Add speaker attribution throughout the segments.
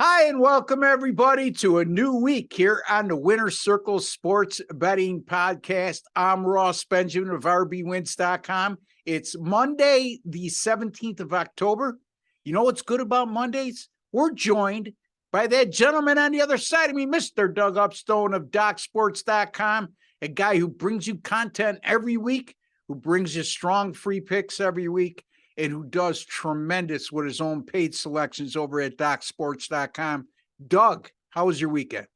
Speaker 1: Hi, and welcome everybody to a new week here on the Winner Circle Sports Betting Podcast. I'm Ross Benjamin of RBWins.com. It's Monday, the 17th of October. You know what's good about Mondays? We're joined by that gentleman on the other side of me, Mr. Doug Upstone of DocSports.com, a guy who brings you content every week, who brings you strong free picks every week, and who does tremendous with his own paid selections over at DocSports.com. Doug, how was your weekend?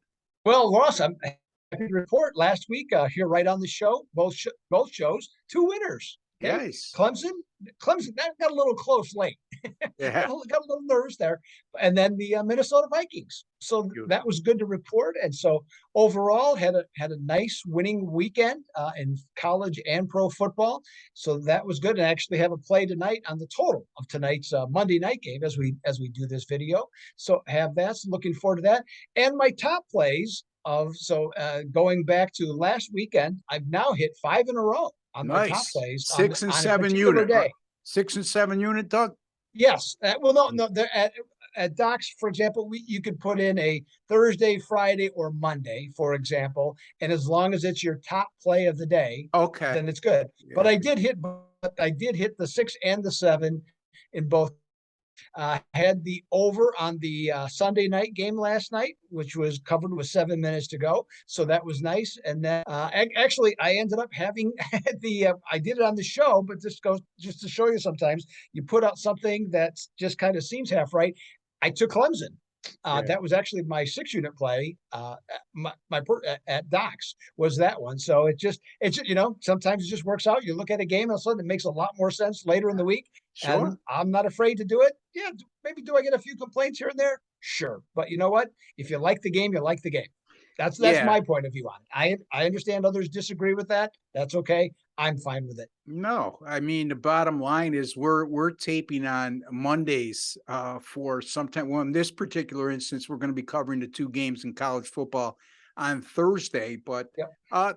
Speaker 2: Well, Ross, I'm happy to report last week here right on the show, both shows, two winners. Okay?
Speaker 1: Nice.
Speaker 2: Clemson that got a little close late.
Speaker 1: Yeah.
Speaker 2: got a little nervous there. And then the Minnesota Vikings. So that was good to report. And so overall had a nice winning weekend in college and pro football. So that was good. And I actually have a play tonight on the total of tonight's Monday night game as we do this video. So have that. So looking forward to that. And my top plays going back to last weekend, I've now hit 5 in a row on my top plays.
Speaker 1: 6 and 7 unit.
Speaker 2: Day.
Speaker 1: 6 and 7 unit, Doug?
Speaker 2: Yes. No. At Docs, for example, you could put in a Thursday, Friday, or Monday, for example, and as long as it's your top play of the day,
Speaker 1: okay,
Speaker 2: then it's good. Yeah. But I did hit the 6 and the 7 in both. Had the over on the Sunday night game last night, which was covered with 7 minutes to go. So that was nice. And then actually, I ended up having I did it on the show, but this goes just to show you sometimes you put out something that just kind of seems half right. I took Clemson. That was actually my 6-unit play. At Docs was that one. So it's sometimes it just works out. You look at a game and all of a sudden it makes a lot more sense later in the week.
Speaker 1: Sure.
Speaker 2: And I'm not afraid to do it. Yeah, maybe do I get a few complaints here and there? Sure. But you know what? If you like the game, you like the game. That's my point of view on it. I understand others disagree with that. That's okay. I'm fine with it.
Speaker 1: No, I mean, the bottom line is we're taping on Mondays for sometime. Well, in this particular instance, we're going to be covering the 2 games in college football on Thursday, but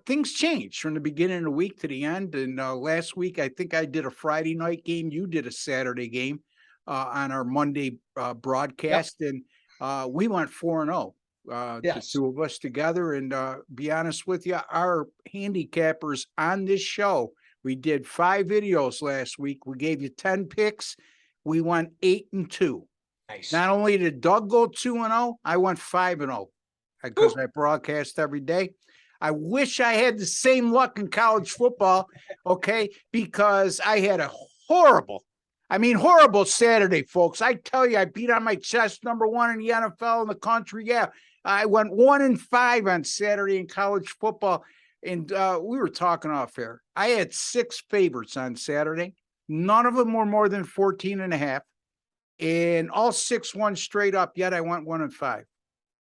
Speaker 1: things changed from the beginning of the week to the end. And last week, I think I did a Friday night game. You did a Saturday game on our Monday broadcast, and we went 4-0. The 2 of us together, and be honest with you, our handicappers on this show, we did 5 videos last week. We gave you 10 picks. We went 8-2.
Speaker 2: Nice.
Speaker 1: Not only did Doug go 2-0, I went 5-0 because I broadcast every day. I wish I had the same luck in college football, okay, because I had a horrible Saturday, folks. I tell you, I beat on my chest, number 1 in the NFL in the country. Yeah, I went 1-5 on Saturday in college football, and we were talking off air. I had 6 favorites on Saturday. None of them were more than 14.5, and all 6 won straight up, yet I went 1-5.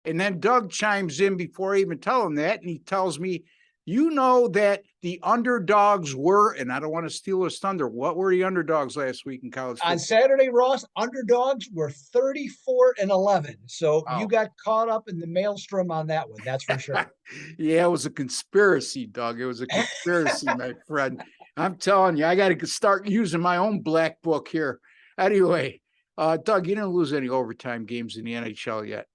Speaker 1: And then Doug chimes in before I even tell him that, and he tells me, you know that the underdogs were, and I don't want to steal his thunder, what were the underdogs last week in college football?
Speaker 2: On Saturday, Ross, underdogs were 34-11. So you got caught up in the maelstrom on that one. That's for sure.
Speaker 1: Yeah, it was a conspiracy, Doug. It was a conspiracy, my friend. I'm telling you, I got to start using my own black book here. Anyway, Doug, you didn't lose any overtime games in the NHL yet.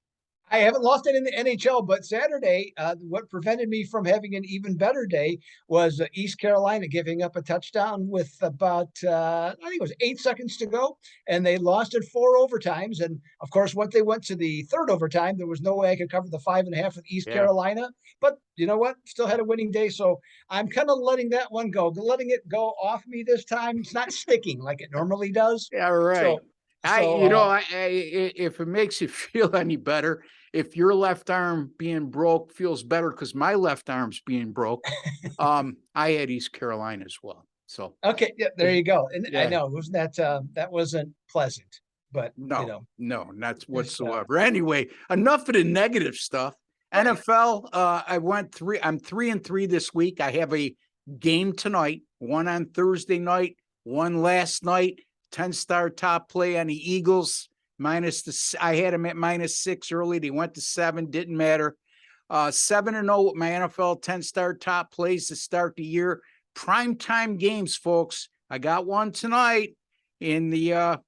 Speaker 2: I haven't lost it in the NHL, but Saturday, what prevented me from having an even better day was East Carolina giving up a touchdown with about, I think it was 8 seconds to go, and they lost it 4 overtimes. And of course, once they went to the 3rd overtime, there was no way I could cover the 5.5 with East Carolina. But you know what? Still had a winning day, so I'm kind of letting that one go, letting it go off me this time. It's not sticking like it normally does.
Speaker 1: Yeah, right. If it makes you feel any better, if your left arm being broke feels better because my left arm's being broke, I had East Carolina as well. So
Speaker 2: okay, yeah, there you go. And I know wasn't that wasn't pleasant, but
Speaker 1: no, not whatsoever. Anyway, enough of the negative stuff. Right. NFL, I'm 3-3 this week. I have a game tonight, one on Thursday night, one last night. 10-star top play on the Eagles. I had them at -6 early. They went to 7. Didn't matter. 7-0 with my NFL 10-star top plays to start the year. Primetime games, folks. I got one tonight in the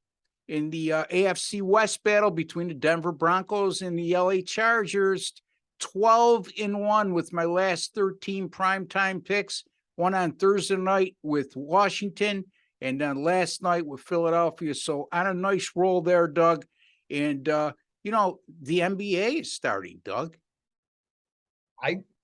Speaker 1: in the AFC West battle between the Denver Broncos and the LA Chargers. 12-1 with my last 13 primetime picks. One on Thursday night with Washington, and then last night with Philadelphia. So on a nice roll there, Doug. And the NBA is starting, Doug.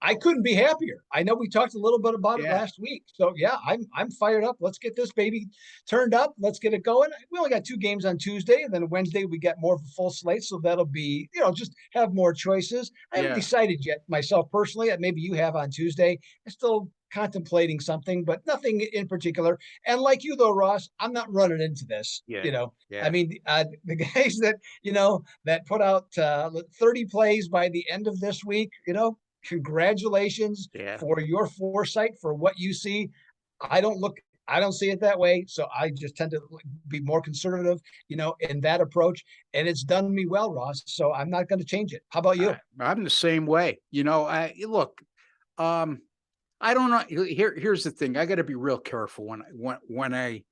Speaker 2: I couldn't be happier. I know we talked a little bit about it last week. So yeah, I'm fired up. Let's get this baby turned up. Let's get it going. We only got 2 games on Tuesday, and then Wednesday we got more of a full slate. So that'll be, just have more choices. I haven't decided yet myself personally. Maybe you have on Tuesday. I'm still contemplating something, but nothing in particular. And like you though, Ross, I'm not running into this. I mean, the guys that, that put out 30 plays by the end of this week, congratulations for your foresight for what you see. I don't see it that way. So I just tend to be more conservative, in that approach. And it's done me well, Ross. So I'm not going to change it. How about you?
Speaker 1: I'm the same way. I don't know. Here's the thing. I got to be real careful when I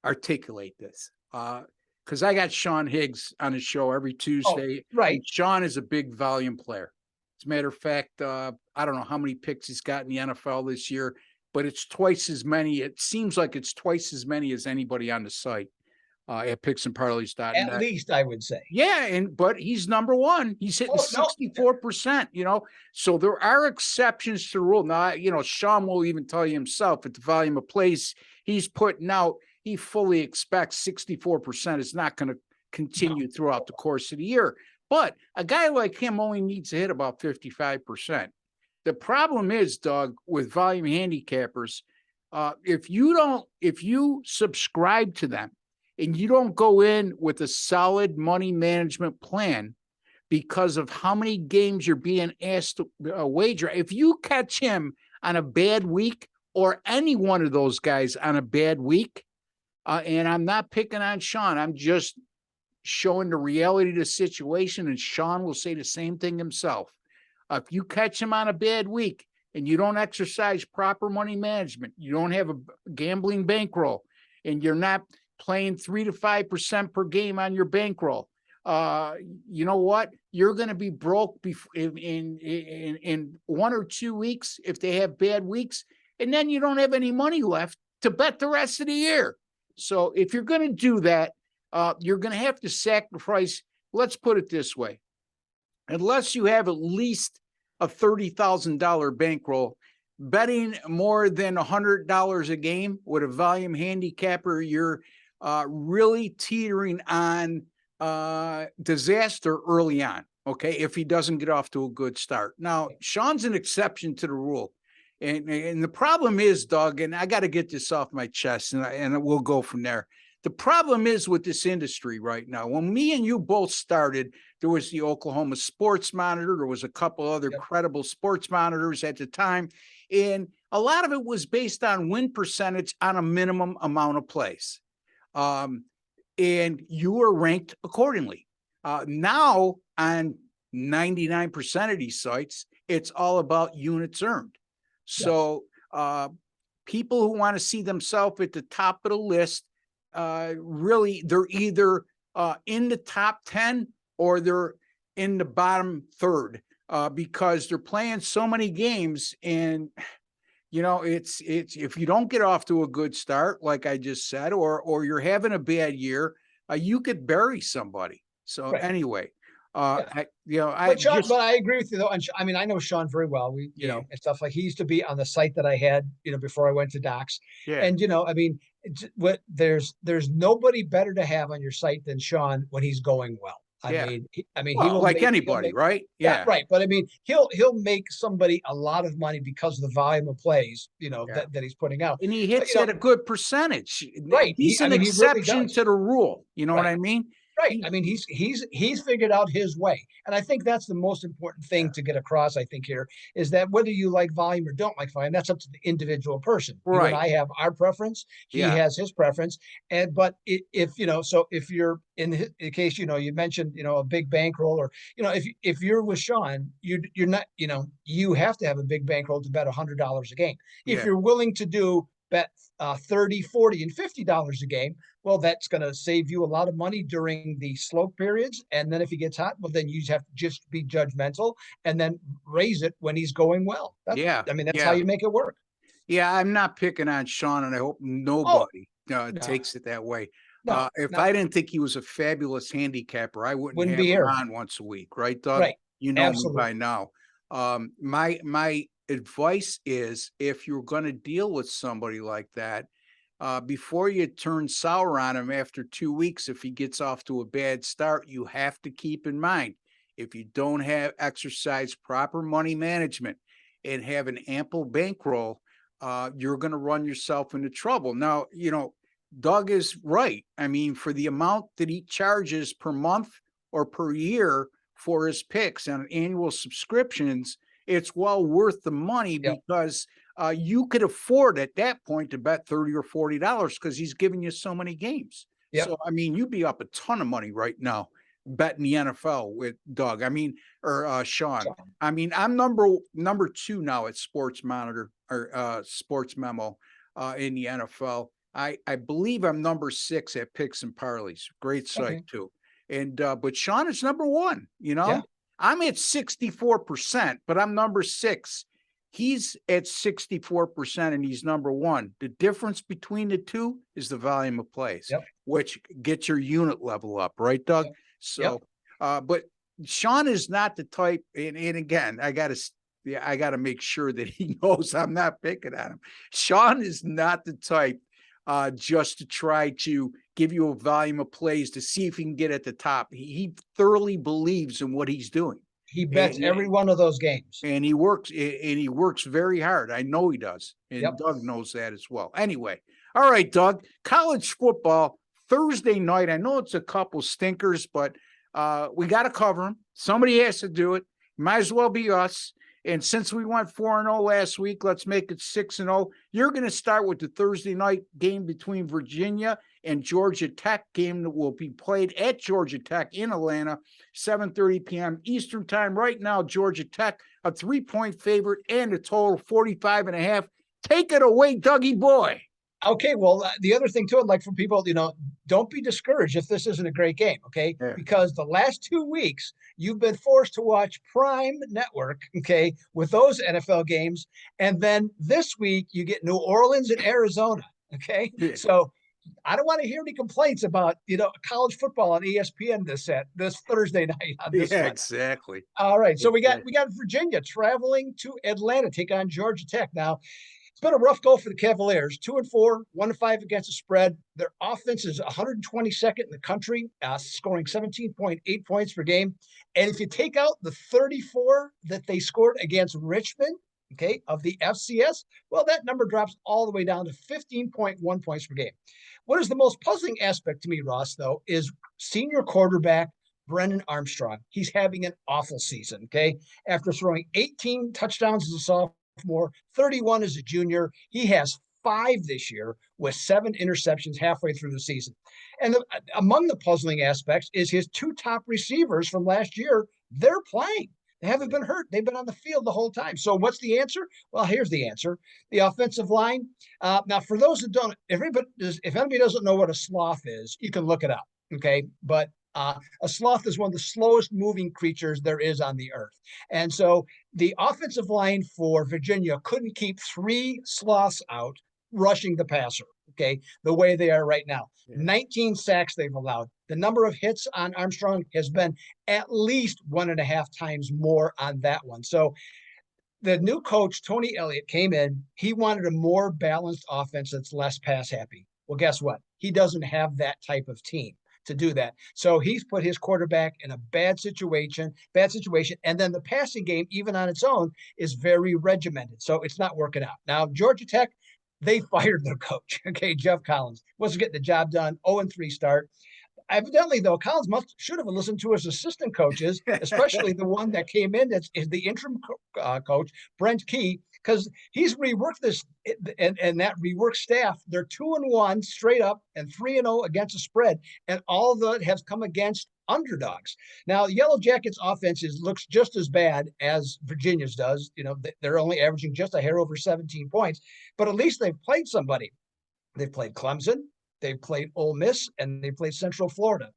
Speaker 1: articulate this. Because I got Sean Higgs on the show every Tuesday.
Speaker 2: Oh, right.
Speaker 1: Sean is a big volume player. As a matter of fact, I don't know how many picks he's got in the NFL this year, but it's twice as many. It seems like it's twice as many as anybody on the site at picksandparlays.net.
Speaker 2: At least I would say.
Speaker 1: Yeah, but he's number one. He's hitting 64%, So there are exceptions to the rule. Now, Sean will even tell you himself at the volume of plays he's putting out, he fully expects 64% is not going to continue throughout the course of the year. But a guy like him only needs to hit about 55%. The problem is, Doug, with volume handicappers, if you subscribe to them and you don't go in with a solid money management plan because of how many games you're being asked to wager, if you catch him on a bad week or any one of those guys on a bad week, and I'm not picking on Sean, I'm just showing the reality of the situation, and Sean will say the same thing himself. If you catch him on a bad week and you don't exercise proper money management, you don't have a gambling bankroll, and you're not playing 3 to 5% per game on your bankroll, you know what? You're going to be broke in 1 or 2 weeks if they have bad weeks, and then you don't have any money left to bet the rest of the year. So if you're going to do that, you're going to have to sacrifice. Let's put it this way. Unless you have at least a $30,000 bankroll, betting more than $100 a game with a volume handicapper, you're really teetering on disaster early on, okay, if he doesn't get off to a good start. Now, Sean's an exception to the rule. And the problem is, Doug, and I got to get this off my chest, and we'll go from there. The problem is with this industry right now. When me and you both started, there was the Oklahoma Sports Monitor. There was a couple other credible sports monitors at the time. And a lot of it was based on win percentage on a minimum amount of plays. And you were ranked accordingly. Now, on 99% of these sites, it's all about units earned. So people who want to see themselves at the top of the list, really, they're either in the top 10 or they're in the bottom third because they're playing so many games. And, it's if you don't get off to a good start, like I just said, or you're having a bad year, you could bury somebody. So anyway,
Speaker 2: but I agree with you though. And I mean, I know Sean very well. We, and stuff like he used to be on the site that I had, before I went to Docs. Yeah. And I mean, there's nobody better to have on your site than Sean when he's going well. I mean, he will
Speaker 1: like anybody, right?
Speaker 2: Yeah, right. But I mean, he'll make somebody a lot of money because of the volume of plays, that he's putting out.
Speaker 1: And he hits at a good percentage.
Speaker 2: Right.
Speaker 1: He's an exception to the rule. You know what I mean?
Speaker 2: Right. I mean, he's figured out his way. And I think that's the most important thing to get across, I think, here, is that whether you like volume or don't like volume, that's up to the individual person. Right. You and I have our preference. He has his preference. But if you're in the case, you mentioned, a big bankroll, or, if you're with Sean, you're not, you have to have a big bankroll to bet $100 a game. If you're willing to do bet 30, 40, and $50 a game. Well, that's going to save you a lot of money during the slow periods. And then if he gets hot, well, then you have to just be judgmental and then raise it when he's going well. That's how you make it work.
Speaker 1: Yeah, I'm not picking on Sean, and I hope nobody takes it that way. If I didn't think he was a fabulous handicapper, I wouldn't have him on once a week, right, Doug?
Speaker 2: Right.
Speaker 1: You know me by now. My advice is, if you're going to deal with somebody like that, before you turn sour on him after 2 weeks, if he gets off to a bad start, you have to keep in mind, if you don't have exercise proper money management and have an ample bankroll, you're going to run yourself into trouble. Now, Doug is right. I mean, for the amount that he charges per month or per year for his picks on annual subscriptions, it's well worth the money because you could afford at that point to bet $30 or $40 because he's giving you so many games. So, I mean, you'd be up a ton of money right now betting the NFL with Doug. I mean, or Sean. I mean, I'm number 2 now at Sports Monitor or Sports Memo in the NFL. I believe I'm number 6 at Picks and Parlays. Great site too. And but Sean is number 1. I'm at 64%, but I'm number 6. He's at 64% and he's number 1. The difference between the two is the volume of plays, which gets your unit level up, right, Doug? So, but Sean is not the type, and again, I gotta make sure that he knows I'm not picking on him. Sean is not the type just to try to give you a volume of plays to see if he can get at the top. He thoroughly believes in what he's doing.
Speaker 2: He bets every one of those games.
Speaker 1: And he works very hard. I know he does. And Doug knows that as well. Anyway, all right, Doug, college football Thursday night. I know it's a couple stinkers, but we got to cover them. Somebody has to do it. Might as well be us. And since we went 4-0 last week, let's make it 6-0. You're going to start with the Thursday night game between Virginia and Georgia Tech, game that will be played at Georgia Tech in Atlanta, 7:30 p.m. Eastern time. Right now, Georgia Tech, a 3-point favorite and a total 45.5. Take it away, Dougie boy.
Speaker 2: Okay, well, the other thing too, I'd like for people, don't be discouraged if this isn't a great game, okay? Yeah. Because the last 2 weeks, you've been forced to watch Prime Network, okay, with those NFL games. And then this week, you get New Orleans and Arizona, okay? Yeah. So I don't want to hear any complaints about, college football on ESPN this Thursday night. On this one.
Speaker 1: Exactly.
Speaker 2: All right, so we got Virginia traveling to Atlanta, take on Georgia Tech. Now, it's been a rough go for the Cavaliers, 2-4, 1-5 against the spread. Their offense is 122nd in the country, scoring 17.8 points per game. And if you take out the 34 that they scored against Richmond, okay, of the FCS, well, that number drops all the way down to 15.1 points per game. What is the most puzzling aspect to me, Ross, though, is senior quarterback Brennan Armstrong. He's having an awful season, okay? After throwing 18 touchdowns as a sophomore, 31 as a junior, he has 5 this year with 7 interceptions halfway through the season. And among the puzzling aspects is his 2 top receivers from last year. They're playing. They haven't been hurt. They've been on the field the whole time. So what's the answer? Well, here's the answer. The offensive line. Now, for those that don't, if anybody doesn't know what a sloth is, you can look it up, okay? But a sloth is one of the slowest moving creatures there is on the earth. And so the offensive line for Virginia couldn't keep 3 sloths out rushing the passer, okay, the way they are right now. Yeah. 19 sacks they've allowed. The number of hits on Armstrong has been at least 1.5 times more on that one. So the new coach, Tony Elliott, came in. He wanted a more balanced offense that's less pass happy. Well, guess what? He doesn't have that type of team to do that. So he's put his quarterback in a bad situation. And then the passing game, even on its own, is very regimented. So it's not working out. Now, Georgia Tech, they fired their coach, okay, Jeff Collins. Wasn't getting the job done, 0-3 start. evidently, though, Collins should have listened to his assistant coaches, especially the one that came in that's is the interim coach, Brent Key, because he's reworked this and that reworked staff. They're 2-1 straight up and 3-0 against the spread, and all of that has come against underdogs. Now, Yellow Jackets offense looks just as bad as Virginia's does. You know, they're only averaging just a hair over 17 points, but at least they've played somebody. They've played Clemson, they've played Ole Miss, and they played Central Florida,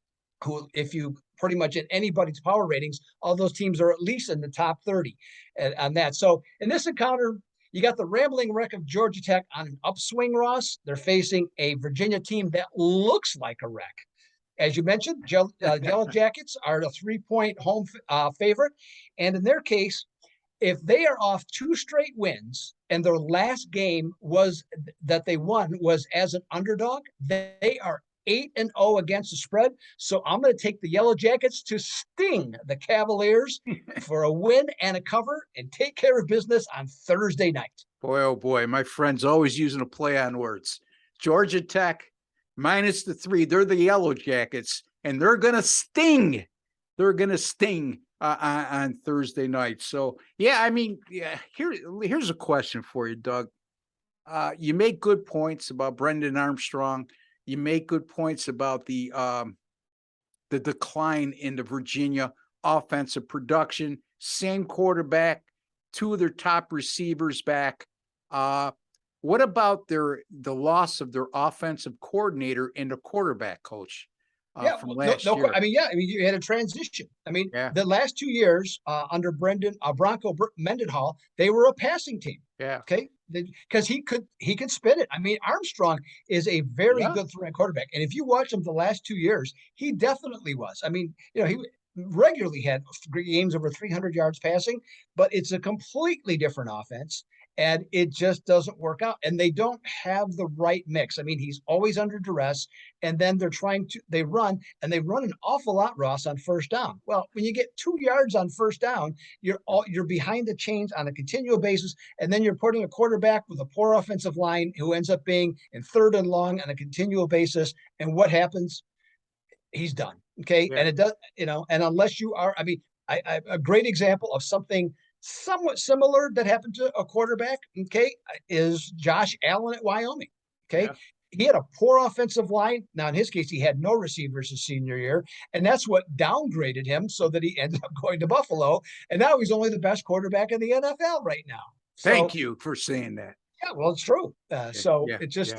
Speaker 2: who, if you pretty much in anybody's power ratings, all those teams are at least in the top 30 on that. So in this encounter, you got the rambling wreck of Georgia Tech on an upswing, Ross. They're facing a Virginia team that looks like a wreck. As you mentioned, Yellow Jackets are a 3-point home favorite. And in their case, if they are off 2 straight wins and their last game was that they won was as an underdog, they are 8-0 against the spread. So I'm going to take the Yellow Jackets to sting the Cavaliers for a win and a cover and take care of business on Thursday night.
Speaker 1: Boy, oh boy, my friend's always using a play on words. Georgia Tech minus the 3. They're the Yellow Jackets, and they're going to sting. They're going to sting on Thursday night. So, yeah, I mean, here's a question for you, Doug. You make good points about Brendan Armstrong. You make good points about the decline in the Virginia offensive production. Same quarterback, 2 of their top receivers back. What about the loss of their offensive coordinator and the quarterback coach from last year?
Speaker 2: I mean, you had a transition. I mean, the last 2 years under Bronco Mendenhall, they were a passing team.
Speaker 1: Yeah.
Speaker 2: Okay. Because he could spin it. I mean, Armstrong is a very good throwing quarterback. And if you watch him the last 2 years, he definitely was. I mean, you know, he regularly had games over 300 yards passing, but it's a completely different offense. And it just doesn't work out. And they don't have the right mix. I mean, he's always under duress. And then they run an awful lot, Ross, on first down. Well, when you get 2 yards on first down, you're behind the chains on a continual basis. And then you're putting a quarterback with a poor offensive line who ends up being in 3rd and long on a continual basis. And what happens? He's done. Okay. Yeah. And it does, you know, and unless you are, I mean, a great example of something somewhat similar that happened to a quarterback, okay, is Josh Allen at Wyoming. Okay. Yeah. He had a poor offensive line. Now, in his case, he had no receivers his senior year, and that's what downgraded him so that he ended up going to Buffalo. And now he's only the best quarterback in the NFL right now.
Speaker 1: Thank you for saying that.
Speaker 2: Yeah, well, it's true. So it's just,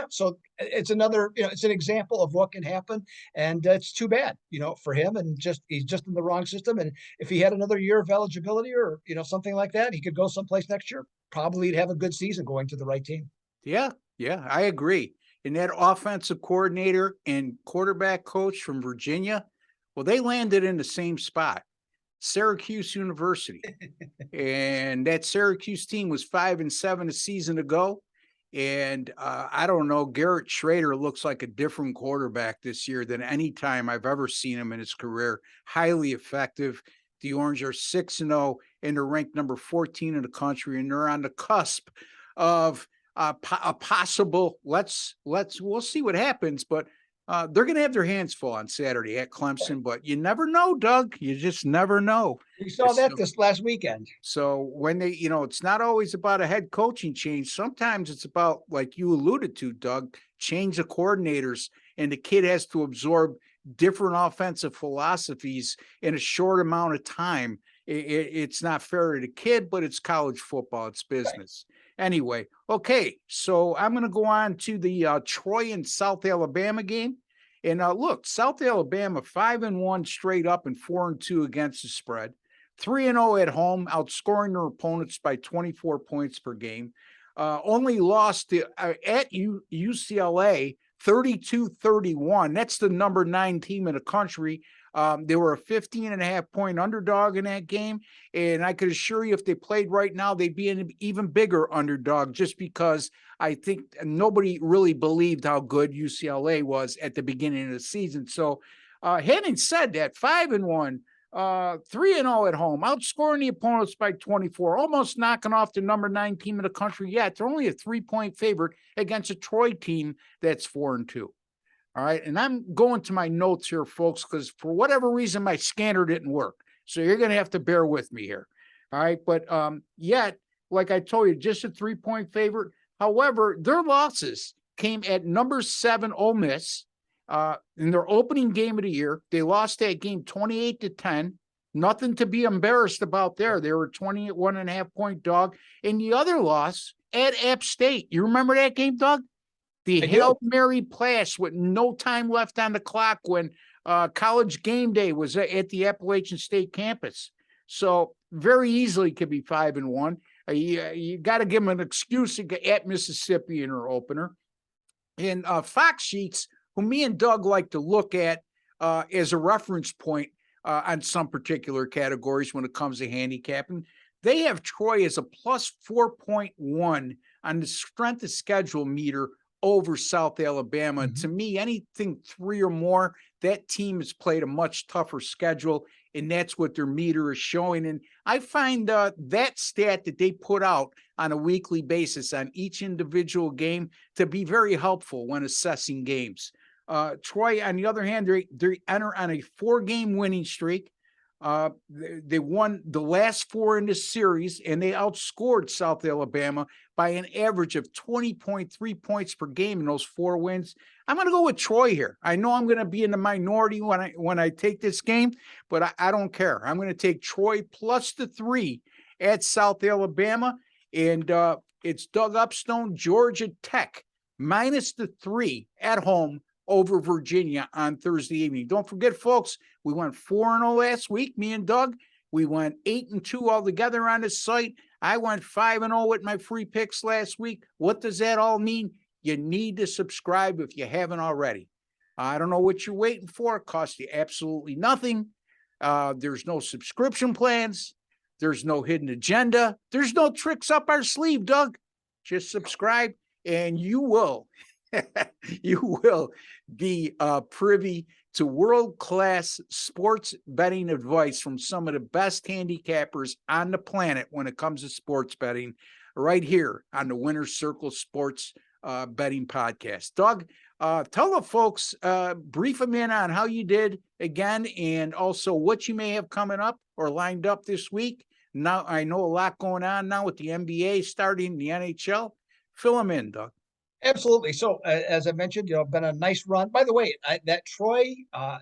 Speaker 2: so it's another, you know, it's an example of what can happen. And it's too bad, you know, for him. And he's just in the wrong system. And if he had another year of eligibility or, you know, something like that, he could go someplace next year. Probably he'd have a good season going to the right team.
Speaker 1: Yeah, I agree. And that offensive coordinator and quarterback coach from Virginia, well, they landed in the same spot. Syracuse University. And that Syracuse team was 5-7 a season ago. And I don't know, Garrett Schrader looks like a different quarterback this year than any time I've ever seen him in his career. Highly effective. The Orange are 6-0 and they're ranked number 14 in the country. And they're on the cusp of a possible, we'll see what happens, but they're going to have their hands full on Saturday at Clemson, but you never know, Doug. You just never know.
Speaker 2: We saw that this last weekend.
Speaker 1: So when they, you know, it's not always about a head coaching change. Sometimes it's about, like you alluded to, Doug, change the coordinators, and the kid has to absorb different offensive philosophies in a short amount of time. It's not fair to the kid, but it's college football. It's business. Right. Anyway, okay, so I'm going to go on to the Troy and South Alabama game. And look, South Alabama 5-1 straight up and 4-2 against the spread. 3-0 at home, outscoring their opponents by 24 points per game. Only lost to, at UCLA 32-31. That's the number 9 team in the country. They were a 15.5-point underdog in that game. And I could assure you, if they played right now, they'd be an even bigger underdog, just because I think nobody really believed how good UCLA was at the beginning of the season. So having said that, 5-1, 3-0 at home, outscoring the opponents by 24, almost knocking off the number 9 team in the country. Yeah, they're only a 3-point favorite against a Troy team that's 4-2. All right. And I'm going to my notes here, folks, because for whatever reason, my scanner didn't work. So you're going to have to bear with me here. All right. But yet, like I told you, just a 3-point favorite. However, their losses came at number 7 Ole Miss in their opening game of the year. They lost that game 28-10. Nothing to be embarrassed about there. They were 21.5-point dog. And the other loss at App State. You remember that game, Doug? The Hail Mary pass with no time left on the clock when college game day was at the Appalachian State campus. So very easily could be 5-1. You got to give them an excuse to get at Mississippi in her opener. And Fox Sheets, who me and Doug like to look at as a reference point on some particular categories when it comes to handicapping, they have Troy as a plus 4.1 on the strength of schedule meter over South Alabama. And to me, anything 3 or more, that team has played a much tougher schedule, and that's what their meter is showing. And I find that stat that they put out on a weekly basis on each individual game to be very helpful when assessing games. Troy, on the other hand, they enter on a 4-game winning streak. They won the last 4 in this series, and they outscored South Alabama by an average of 20.3 points per game in those 4 wins. I'm going to go with Troy here. I know I'm going to be in the minority when I take this game, but I don't care. I'm going to take Troy plus the 3 at South Alabama, and it's Doug Upstone, Georgia Tech minus the 3 at home over Virginia on Thursday evening. Don't forget, folks, we went 4-0 last week, me and Doug. We went 8-2 altogether on this site. I went 5-0 with my free picks last week. What does that all mean? You need to subscribe if you haven't already. I don't know what you're waiting for. It costs you absolutely nothing. There's no subscription plans. There's no hidden agenda. There's no tricks up our sleeve, Doug. Just subscribe and you will be privy to world-class sports betting advice from some of the best handicappers on the planet when it comes to sports betting, right here on the Winner's Circle Sports Betting Podcast. Doug, tell the folks, brief them in on how you did again, and also what you may have coming up or lined up this week. Now, I know a lot going on now with the NBA starting, the NHL. Fill them in, Doug.
Speaker 2: Absolutely. So, as I mentioned, been a nice run. By the way, that Troy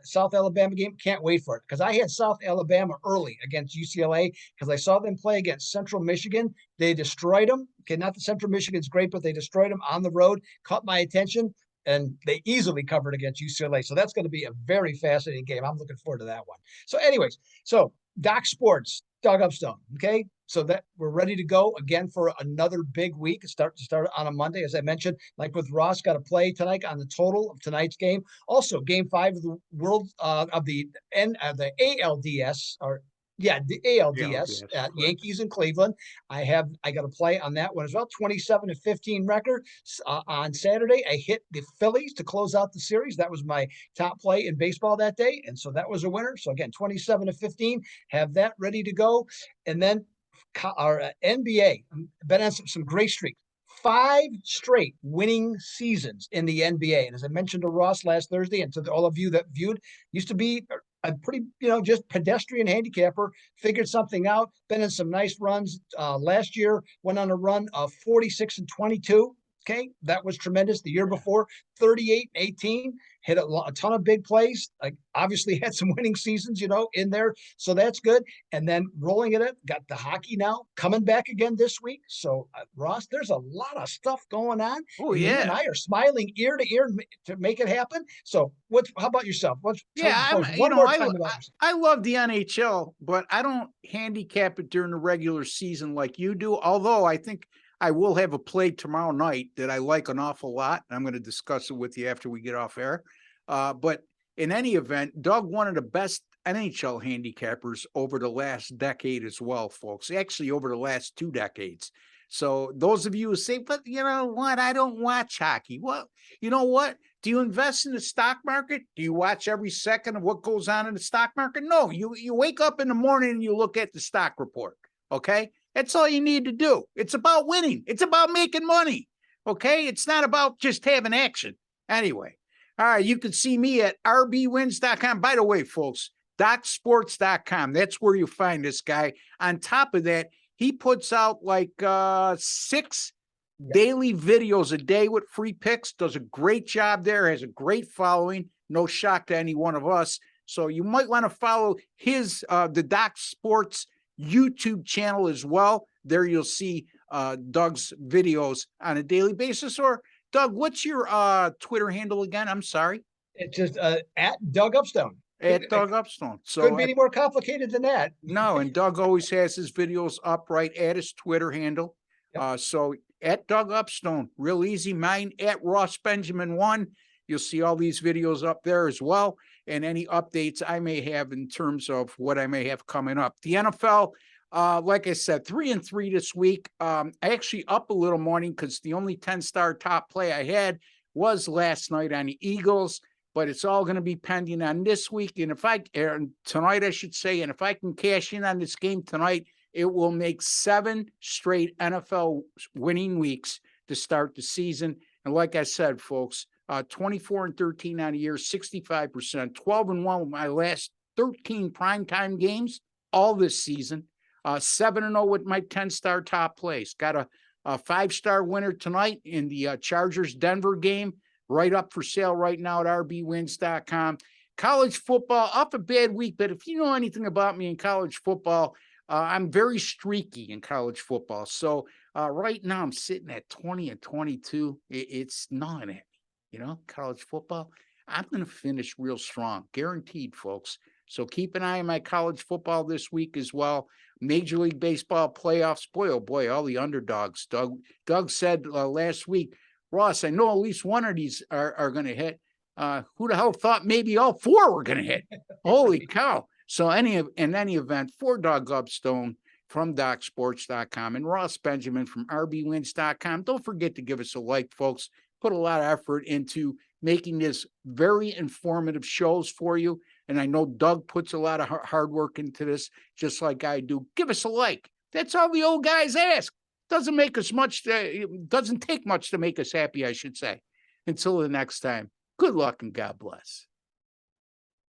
Speaker 2: South Alabama game, can't wait for it because I had South Alabama early against UCLA because I saw them play against Central Michigan. They destroyed them. Okay, not that Central Michigan's great, but they destroyed them on the road. Caught my attention, and they easily covered against UCLA. So that's going to be a very fascinating game. I'm looking forward to that one. So, anyways, Doc Sports, Doug Upstone. Okay. So that we're ready to go again for another big week. Start on a Monday, as I mentioned. Like with Ross, got to play tonight on the total of tonight's game. Also, Game 5 of the World of the ALDS the ALDS at Yankees in Cleveland. I got to play on that one as well. 27-15 record on Saturday. I hit the Phillies to close out the series. That was my top play in baseball that day, and so that was a winner. So again, 27-15. Have that ready to go, and then our NBA been on some great streaks. 5 straight winning seasons in the NBA. And as I mentioned to Ross last Thursday, and to all of you that viewed, used to be a pretty, just pedestrian handicapper, figured something out, been in some nice runs. Last year, went on a run of 46-22. Okay, that was tremendous. The year before, 38-18, hit a ton of big plays. Like obviously had some winning seasons, in there. So that's good. And then rolling it up, got the hockey now coming back again this week. So Ross, there's a lot of stuff going on.
Speaker 1: Oh,
Speaker 2: and
Speaker 1: yeah.
Speaker 2: You and I are smiling ear to ear to make it happen. So how about yourself?
Speaker 1: I love the NHL, but I don't handicap it during the regular season like you do. Although I think I will have a play tomorrow night that I like an awful lot. I'm going to discuss it with you after we get off air. But in any event, Doug, one of the best NHL handicappers over the last decade as well, folks. Actually, over the last 2 decades. So those of you who say, but you know what? I don't watch hockey. Well, you know what? Do you invest in the stock market? Do you watch every second of what goes on in the stock market? No, you wake up in the morning and you look at the stock report. Okay. That's all you need to do. It's about winning. It's about making money. Okay. It's not about just having action. Anyway. All right, you can see me at rbwins.com. By the way, folks, docsports.com. That's where you find this guy. On top of that, he puts out like 6 daily videos a day with free picks. Does a great job there. Has a great following. No shock to any one of us. So you might want to follow his the Doc Sports YouTube channel as well. There you'll see Doug's videos on a daily basis. Or Doug, what's your Twitter handle again? I'm sorry.
Speaker 2: It's just at Doug Upstone.
Speaker 1: At Doug Upstone. So
Speaker 2: couldn't be any more complicated than that.
Speaker 1: No, and Doug always has his videos up right at his Twitter handle. Yep. So at Doug Upstone, real easy. Mine at Ross Benjamin 1. You'll see all these videos up there as well, and any updates I may have in terms of what I may have coming up. The NFL, like I said, 3-3 this week. I actually up a little morning because the only 10-star top play I had was last night on the Eagles, but it's all going to be pending on this week. And tonight, I should say, and if I can cash in on this game tonight, it will make 7 straight NFL winning weeks to start the season. And like I said, folks, 24-13 on a year, 65%, 12-1 with my last 13 primetime games all this season, 7-0 with my 10-star top plays. Got a 5-star winner tonight in the Chargers-Denver game, right up for sale right now at rbwins.com. College football, up a bad week, but if you know anything about me in college football, I'm very streaky in college football. So right now I'm sitting at 20-22. It's gnawing at me. You know, college football, I'm going to finish real strong, guaranteed, folks. So keep an eye on my college football this week as well. Major League Baseball playoffs. Boy, oh boy, all the underdogs. Doug said last week, Ross, I know at least one of these are going to hit. Who the hell thought maybe all 4 were going to hit? Holy cow. So in any event, for Doug Upstone from DocSports.com and Ross Benjamin from RBWins.com, don't forget to give us a like, folks. Put a lot of effort into making this very informative shows for you. And I know Doug puts a lot of hard work into this, just like I do. Give us a like. That's all the old guys ask. Doesn't take much to make us happy, I should say. Until the next time, good luck and God bless.